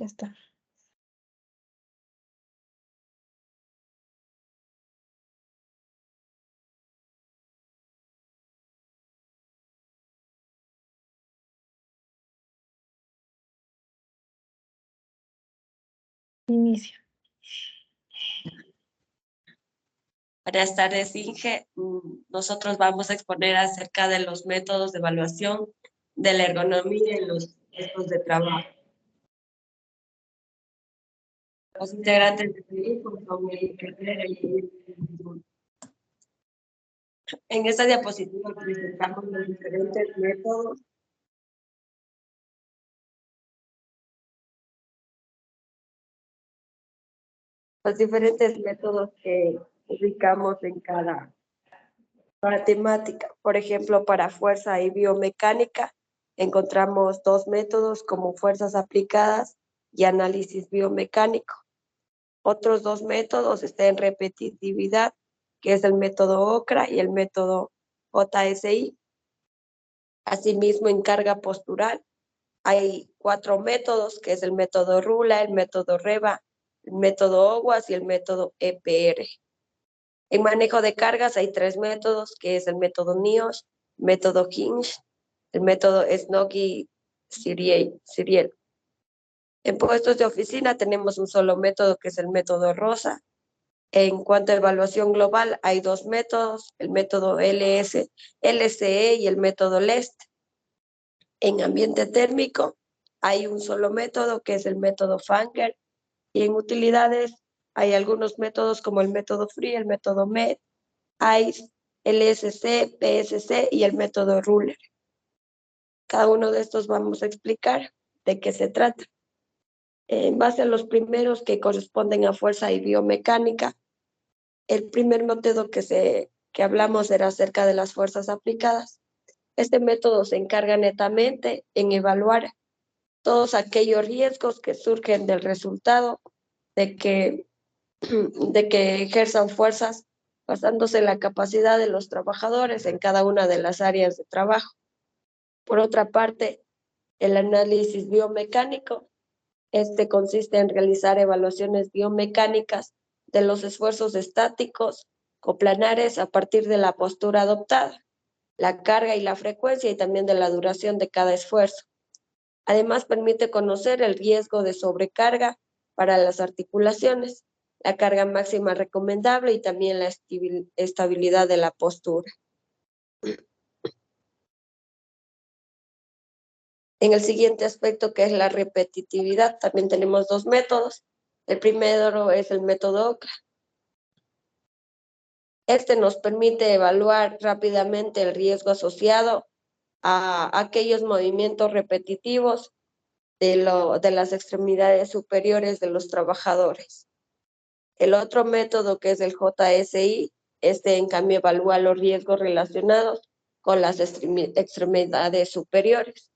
Ya está. Inicia. Buenas tardes, Inge. Nosotros vamos a exponer acerca de los métodos de evaluación de la ergonomía en los puestos de trabajo. Los integrantes del equipo son Herrera y en esta diapositiva presentamos los diferentes métodos que ubicamos en cada temática. Por ejemplo, para fuerza y biomecánica, encontramos dos métodos como fuerzas aplicadas y análisis biomecánico. Otros dos métodos están en repetitividad, que es el método OCRA y el método JSI. Asimismo, en carga postural, hay 4 métodos, que es el método RULA, el método REVA, el método OWASP y el método EPR. En manejo de cargas hay 3 métodos, que es el método NIOSH, método Hinge, el método Snoggy-Ciriel. En puestos de oficina tenemos un solo método, que es el método ROSA. En cuanto a evaluación global, hay 2 métodos, el método LCE y el método LEST. En ambiente térmico hay un solo método, que es el método Fanger, y en utilidades hay algunos métodos como el método FREE, el método MED, ICE, LSC, PSC y el método Ruler. Cada uno de estos vamos a explicar de qué se trata. En base a los primeros, que corresponden a fuerza y biomecánica, el primer método que hablamos era acerca de las fuerzas aplicadas. Este método se encarga netamente en evaluar todos aquellos riesgos que surgen del resultado de que ejerzan fuerzas basándose en la capacidad de los trabajadores en cada una de las áreas de trabajo. Por otra parte, el análisis biomecánico, consiste en realizar evaluaciones biomecánicas de los esfuerzos estáticos coplanares a partir de la postura adoptada, la carga y la frecuencia, y también de la duración de cada esfuerzo. Además, permite conocer el riesgo de sobrecarga para las articulaciones, la carga máxima recomendable y también la estabilidad de la postura. En el siguiente aspecto, que es la repetitividad, también tenemos 2 métodos. El primero es el método OCRA. Nos permite evaluar rápidamente el riesgo asociado a aquellos movimientos repetitivos de las extremidades superiores de los trabajadores. El otro método, que es el JSI, en cambio evalúa los riesgos relacionados con las extremidades superiores.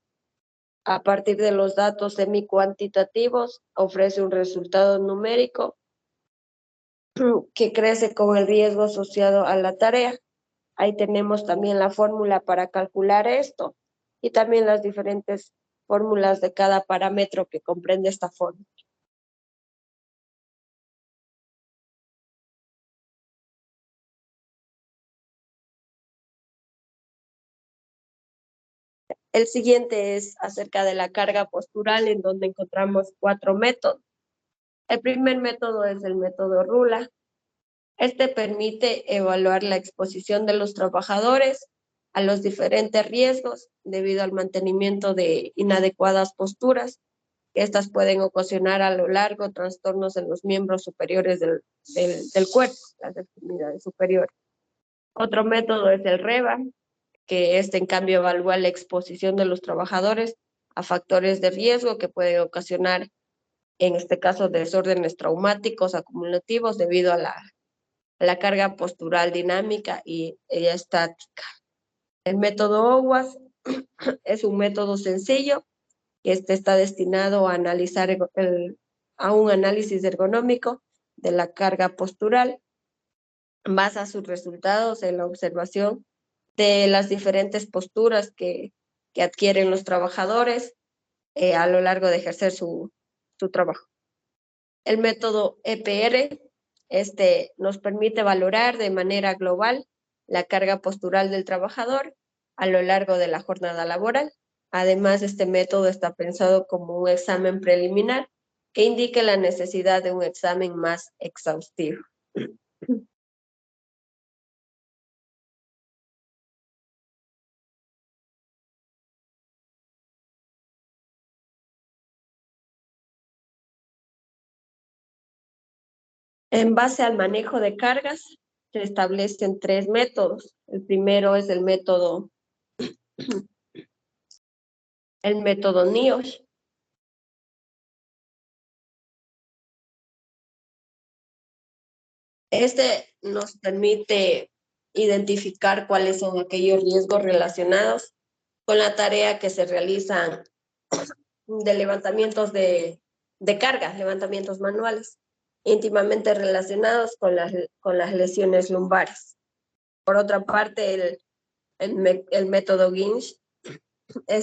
A partir de los datos semi-cuantitativos, ofrece un resultado numérico que crece con el riesgo asociado a la tarea. Ahí tenemos también la fórmula para calcular esto y también las diferentes fórmulas de cada parámetro que comprende esta fórmula. El siguiente es acerca de la carga postural, en donde encontramos 4 métodos. El primer método es el método RULA. Permite evaluar la exposición de los trabajadores a los diferentes riesgos debido al mantenimiento de inadecuadas posturas. Estas pueden ocasionar a lo largo trastornos en los miembros superiores del cuerpo, las extremidades superiores. Otro método es el REVA, que en cambio evalúa la exposición de los trabajadores a factores de riesgo que pueden ocasionar, en este caso, desórdenes traumáticos acumulativos debido a la carga postural dinámica y estática. El método OWASP es un método sencillo que está destinado a analizar a un análisis ergonómico de la carga postural. Basa sus resultados en la observación de las diferentes posturas que adquieren los trabajadores a lo largo de ejercer su su trabajo. El método EPR, nos permite valorar de manera global la carga postural del trabajador a lo largo de la jornada laboral. Además, este método está pensado como un examen preliminar que indique la necesidad de un examen más exhaustivo. En base al manejo de cargas, se establecen tres métodos. El primero es el método NIOSH. Este nos permite identificar cuáles son aquellos riesgos relacionados con la tarea que se realizan de levantamientos de cargas, levantamientos manuales, íntimamente relacionados con las lesiones lumbares. Por otra parte, el método Ginch,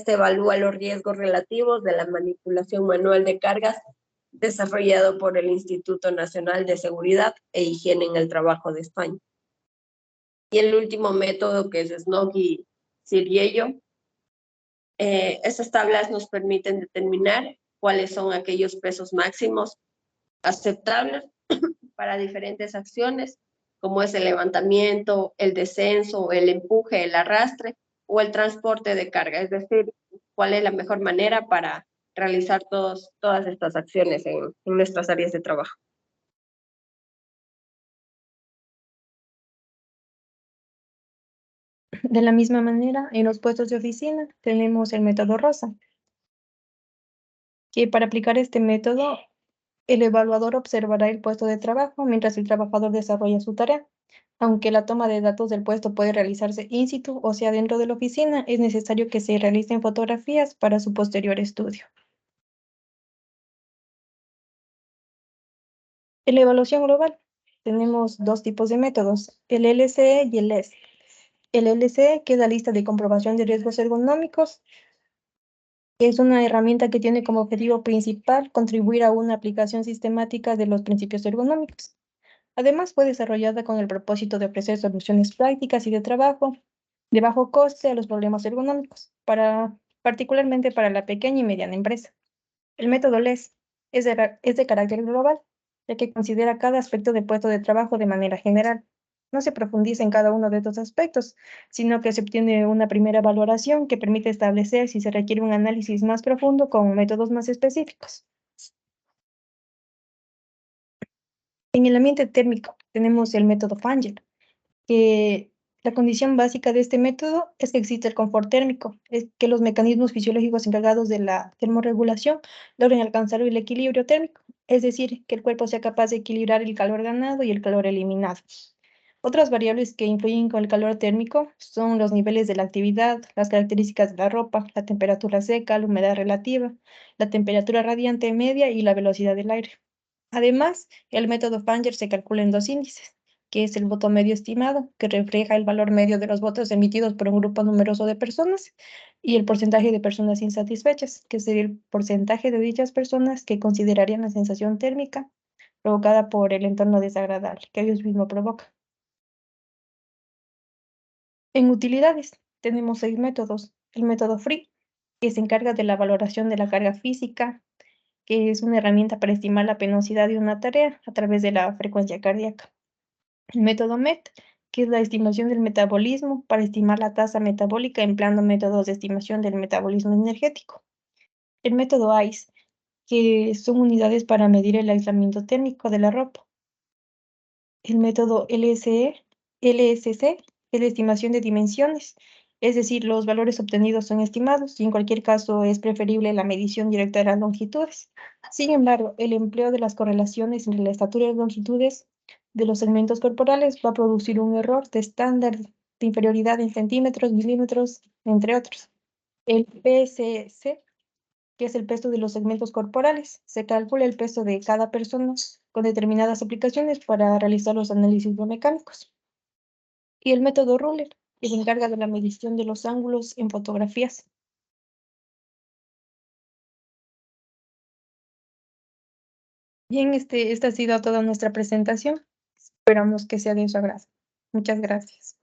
evalúa los riesgos relativos de la manipulación manual de cargas desarrollado por el Instituto Nacional de Seguridad e Higiene en el Trabajo de España. Y el último método, que es Snook y Ciriello, estas tablas nos permiten determinar cuáles son aquellos pesos máximos aceptables para diferentes acciones, como es el levantamiento, el descenso, el empuje, el arrastre o el transporte de carga. Es decir, cuál es la mejor manera para realizar todas estas acciones en nuestras áreas de trabajo. De la misma manera, en los puestos de oficina tenemos el método Rosa, que para aplicar este método, el evaluador observará el puesto de trabajo mientras el trabajador desarrolla su tarea. Aunque la toma de datos del puesto puede realizarse in situ, o sea, dentro de la oficina, es necesario que se realicen fotografías para su posterior estudio. En la evaluación global tenemos dos tipos de métodos, el LCE y el LES. El LCE, que es la lista de comprobación de riesgos ergonómicos, es una herramienta que tiene como objetivo principal contribuir a una aplicación sistemática de los principios ergonómicos. Además, fue desarrollada con el propósito de ofrecer soluciones prácticas y de trabajo de bajo coste a los problemas ergonómicos, particularmente para la pequeña y mediana empresa. El método LES es de carácter global, ya que considera cada aspecto del puesto de trabajo de manera general. No se profundiza en cada uno de estos aspectos, sino que se obtiene una primera valoración que permite establecer si se requiere un análisis más profundo con métodos más específicos. En el ambiente térmico tenemos el método Fanger, que la condición básica de este método es que existe el confort térmico, es que los mecanismos fisiológicos encargados de la termorregulación logren alcanzar el equilibrio térmico, es decir, que el cuerpo sea capaz de equilibrar el calor ganado y el calor eliminado. Otras variables que influyen con el calor térmico son los niveles de la actividad, las características de la ropa, la temperatura seca, la humedad relativa, la temperatura radiante media y la velocidad del aire. Además, el método Fanger se calcula en dos índices, que es el voto medio estimado, que refleja el valor medio de los votos emitidos por un grupo numeroso de personas, y el porcentaje de personas insatisfechas, que sería el porcentaje de dichas personas que considerarían la sensación térmica provocada por el entorno desagradable que ellos mismos provocan. En utilidades tenemos 6 métodos. El método FREE, que se encarga de la valoración de la carga física, que es una herramienta para estimar la penosidad de una tarea a través de la frecuencia cardíaca. El método MET, que es la estimación del metabolismo para estimar la tasa metabólica empleando métodos de estimación del metabolismo energético. El método ICE, que son unidades para medir el aislamiento térmico de la ropa. El método LSC es la estimación de dimensiones, es decir, los valores obtenidos son estimados y en cualquier caso es preferible la medición directa de las longitudes. Sin embargo, el empleo de las correlaciones entre la estatura y las longitudes de los segmentos corporales va a producir un error de estándar de inferioridad en centímetros, milímetros, entre otros. El PSC, que es el peso de los segmentos corporales. Se calcula el peso de cada persona con determinadas aplicaciones para realizar los análisis biomecánicos. Y el método Ruller, que se encarga de la medición de los ángulos en fotografías. Bien, esta ha sido toda nuestra presentación. Esperamos que sea de su agrado. Muchas gracias.